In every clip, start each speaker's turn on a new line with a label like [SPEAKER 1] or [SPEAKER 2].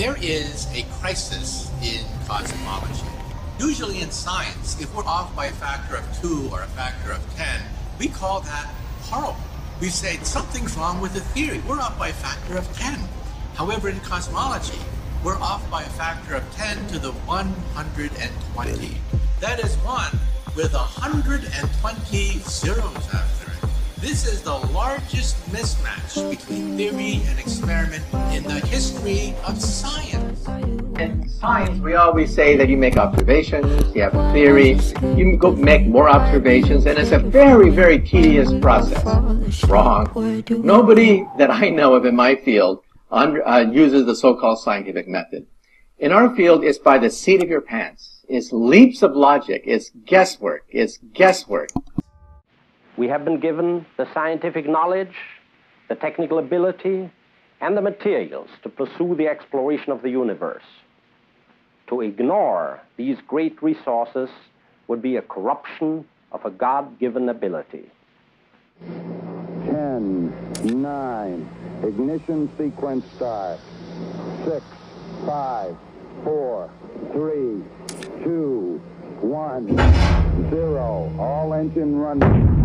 [SPEAKER 1] There is a crisis in cosmology. Usually in science, if we're off by a factor of 2 or a factor of 10, we call that horrible. We say something's wrong with the theory. We're off by a factor of 10. However, in cosmology, we're off by a factor of 10 to the 120. That is 1 with 120 zeros after it. This is the largest mismatch between theory and experiment in the history of science.
[SPEAKER 2] In science, we always say that you make observations, you have a theory, you can go make more observations, and it's a very, very tedious process. Wrong. Nobody that I know of in my field uses the so-called scientific method. In our field, it's by the seat of your pants. It's leaps of logic. It's guesswork. It's guesswork.
[SPEAKER 3] We have been given the scientific knowledge, the technical ability, and the materials to pursue the exploration of the universe. To ignore these great resources would be a corruption of a God-given ability.
[SPEAKER 4] 10, 9, ignition sequence start. 6, 5, 4, 3, 2, 1, 0. All engine running.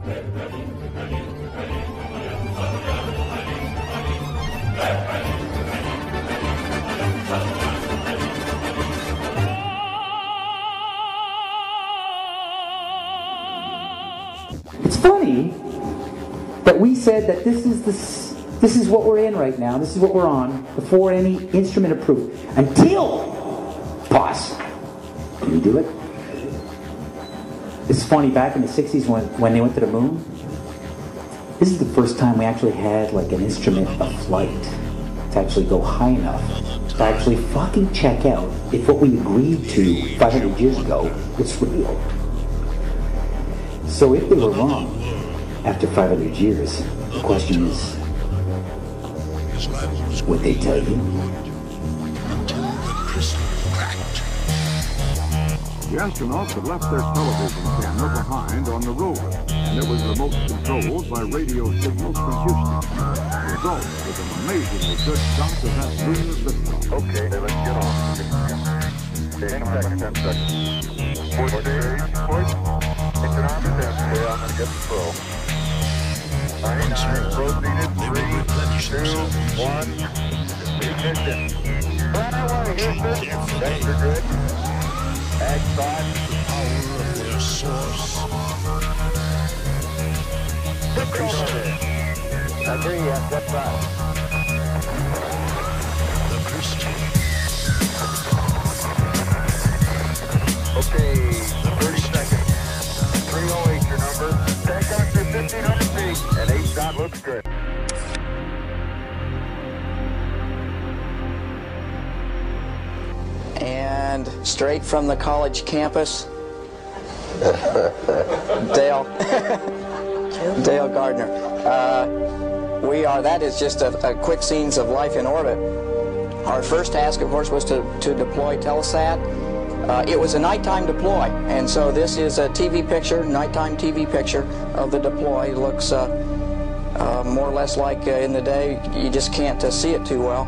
[SPEAKER 5] It's funny that we said that this is what we're in right now. This is what we're on before any instrument approved. Until, pause. Can you do it? It's funny, back in the 60s when they went to the moon, this is the first time we actually had like an instrument of flight to actually go high enough to actually fucking check out if what we agreed to 500 years ago was real. So if they were wrong after 500 years, the question is, would they tell you?
[SPEAKER 4] The astronauts had left their television camera behind on the rover, and it was remote controlled by radio signals from Houston. The result was an amazingly good shot of that lunar liftoff. Okay, let's get on. 10 seconds, 10 seconds. Push stage, push. Take it on the desk. Okay, I'm going to get the throw. 99, proceeded, 3, 2, 1. Ignition. Right away, Houston. Vector good. Ag side. The power of their source. Agree, yes, that's right. The Christian. Okay, 30 seconds. 308 your number. Take off to 1,500 feet, and 8 shot looks good.
[SPEAKER 6] And straight from the college campus, Dale Gardner. That is just a quick scenes of life in orbit. Our first task, of course, was to deploy Telesat. It was a nighttime deploy, and so this is a TV picture, nighttime TV picture of the deploy. It looks more or less like in the day, you just can't see it too well.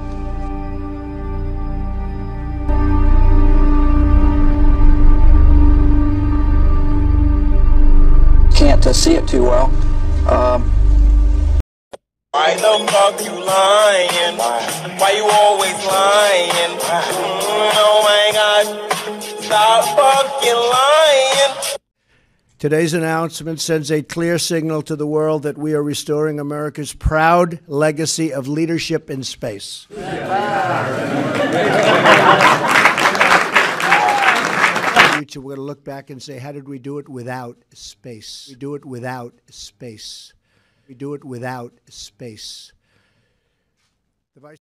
[SPEAKER 6] Can't see it too well.
[SPEAKER 7] Why the fuck you lying? Why you always lying? Oh my God, stop fucking lying.
[SPEAKER 8] Today's announcement sends a clear signal to the world that we are restoring America's proud legacy of leadership in space. We're going to look back and say, how did we do it without space? We do it without space. We do it without space. The Vice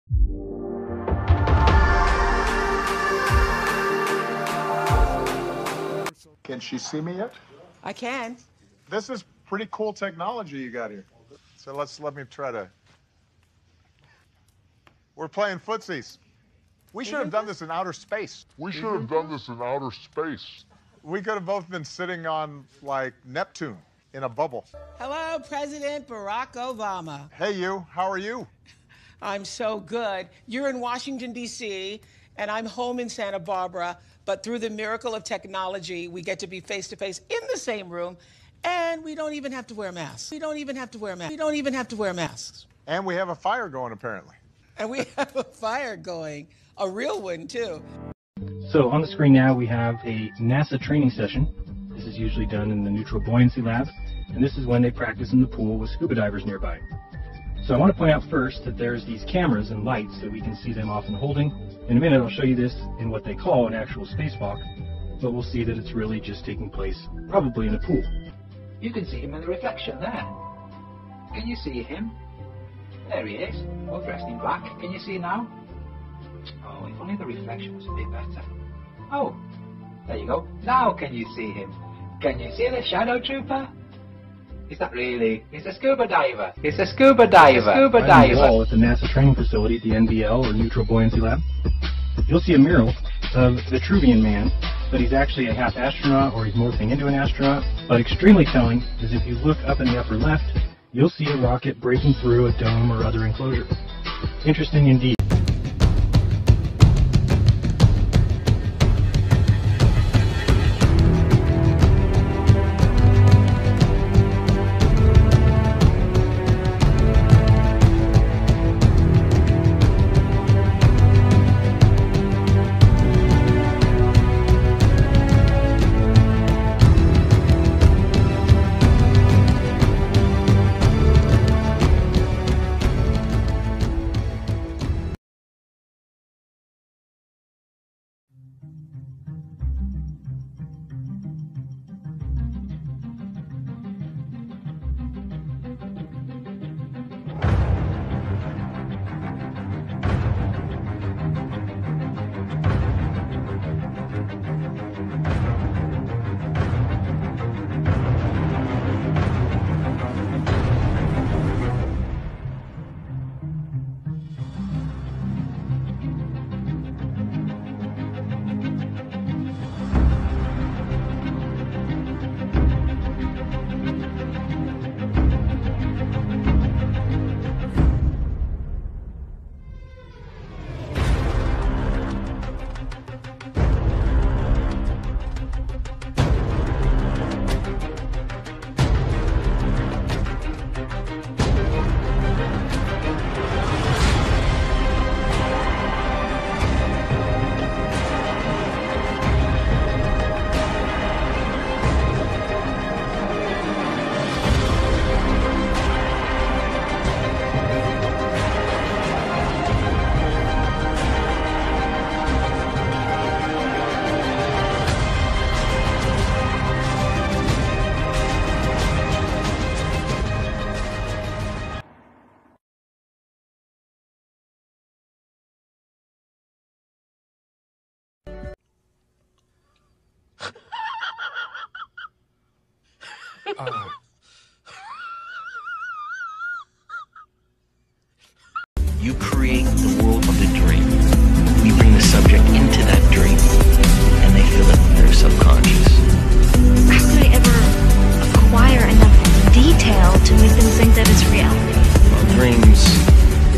[SPEAKER 9] Can she see me yet?
[SPEAKER 10] I can.
[SPEAKER 9] This is pretty cool technology you got here. So let me try to. We're playing footsies. We should have done this in outer space. We should have done this in outer space. We could have both been sitting on, like, Neptune in a bubble.
[SPEAKER 10] Hello, President Barack Obama.
[SPEAKER 9] Hey, you. How are you?
[SPEAKER 10] I'm so good. You're in Washington, D.C., and I'm home in Santa Barbara, but through the miracle of technology, we get to be face-to-face in the same room, and we don't even have to wear masks. We don't even have to wear masks. We don't even have to wear masks.
[SPEAKER 9] And we have a fire going, apparently.
[SPEAKER 10] And we have a fire going. A real one, too.
[SPEAKER 11] So on the screen now we have a NASA training session. This is usually done in the neutral buoyancy lab, and this is when they practice in the pool with scuba divers nearby. So I want to point out first that there's these cameras and lights that we can see them often holding. In a minute I'll show you this in what they call an actual spacewalk, but we'll see that it's really just taking place probably in a pool.
[SPEAKER 12] You can see him in the reflection there. Can you see him? There he is, all dressed in black. Can you see now? Oh, if only the reflection was a bit better. Oh, there you go. Now can you see him? Can you see the shadow trooper? Is that really? It's a scuba diver. It's a scuba diver. Scuba diver.
[SPEAKER 11] On the wall at the NASA training facility, the NBL, or Neutral Buoyancy Lab, you'll see a mural of the Vitruvian Man, but he's actually a half astronaut, or he's morphing into an astronaut. But extremely telling is if you look up in the upper left, you'll see a rocket breaking through a dome or other enclosure. Interesting indeed.
[SPEAKER 13] You create the world of the dream. We bring the subject into that dream, and they feel it in their subconscious.
[SPEAKER 14] How could I ever acquire enough detail to make them think that it's reality?
[SPEAKER 13] Well, dreams,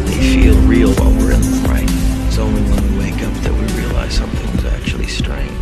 [SPEAKER 13] they feel real while we're in them, right? It's only when we wake up that we realize something's actually strange.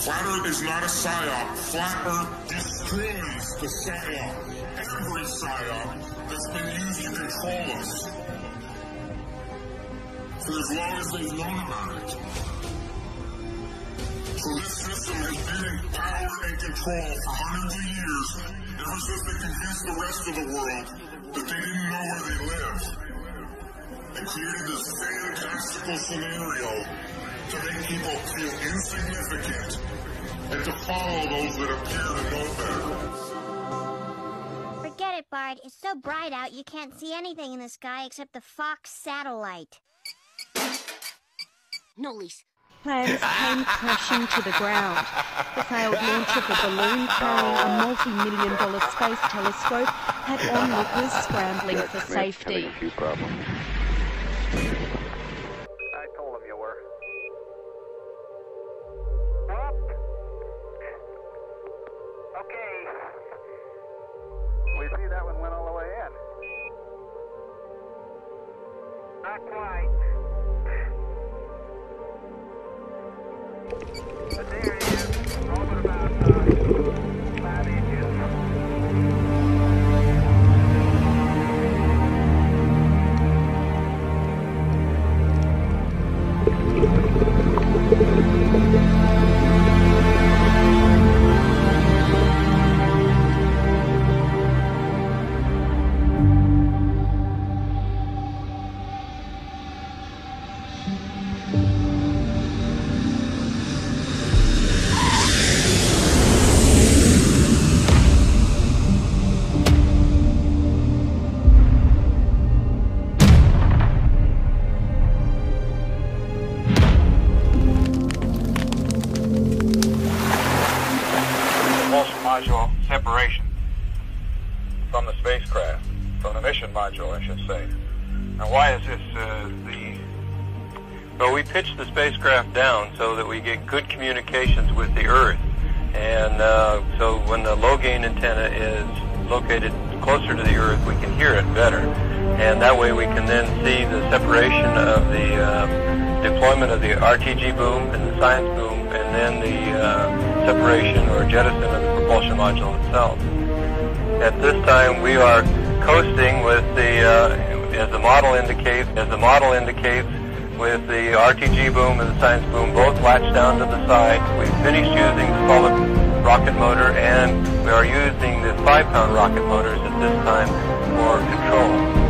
[SPEAKER 15] Flatter is not a psyop. Flatter destroys the psyop. Every psyop that's been used to control us for as long as they've known about it. So this system has been in power and control for hundreds of years, ever since they convinced the rest of the world that they didn't know where they lived. They created this fantastical scenario to make people feel insignificant and to follow those that appear to know better.
[SPEAKER 16] Forget it, Bart. It's so bright out you can't see anything in the sky except the Fox satellite.
[SPEAKER 17] No, Lise.
[SPEAKER 18] Plans came crashing to the ground. The failed launch of a balloon carrying a multi-million-dollar space telescope had onlookers scrambling for safety.
[SPEAKER 4] I
[SPEAKER 19] told him you were. Okay. We see that one went all the way in. Not quite. But there it is. All but about 5 inches.
[SPEAKER 4] from the spacecraft, from the mission module, I should say. Now, why is this
[SPEAKER 17] Well, we pitch the spacecraft down so that we get good communications with the Earth. And so when the low-gain antenna is located closer to the Earth, we can hear it better. And that way we can then see the separation of the deployment of the RTG boom and the science boom, and then the separation or jettison of the propulsion module itself. At this time, we are coasting with as the model indicates, with the RTG boom and the science boom both latched down to the side. We've finished using the solid rocket motor, and we are using the 5-pound rocket motors at this time for control.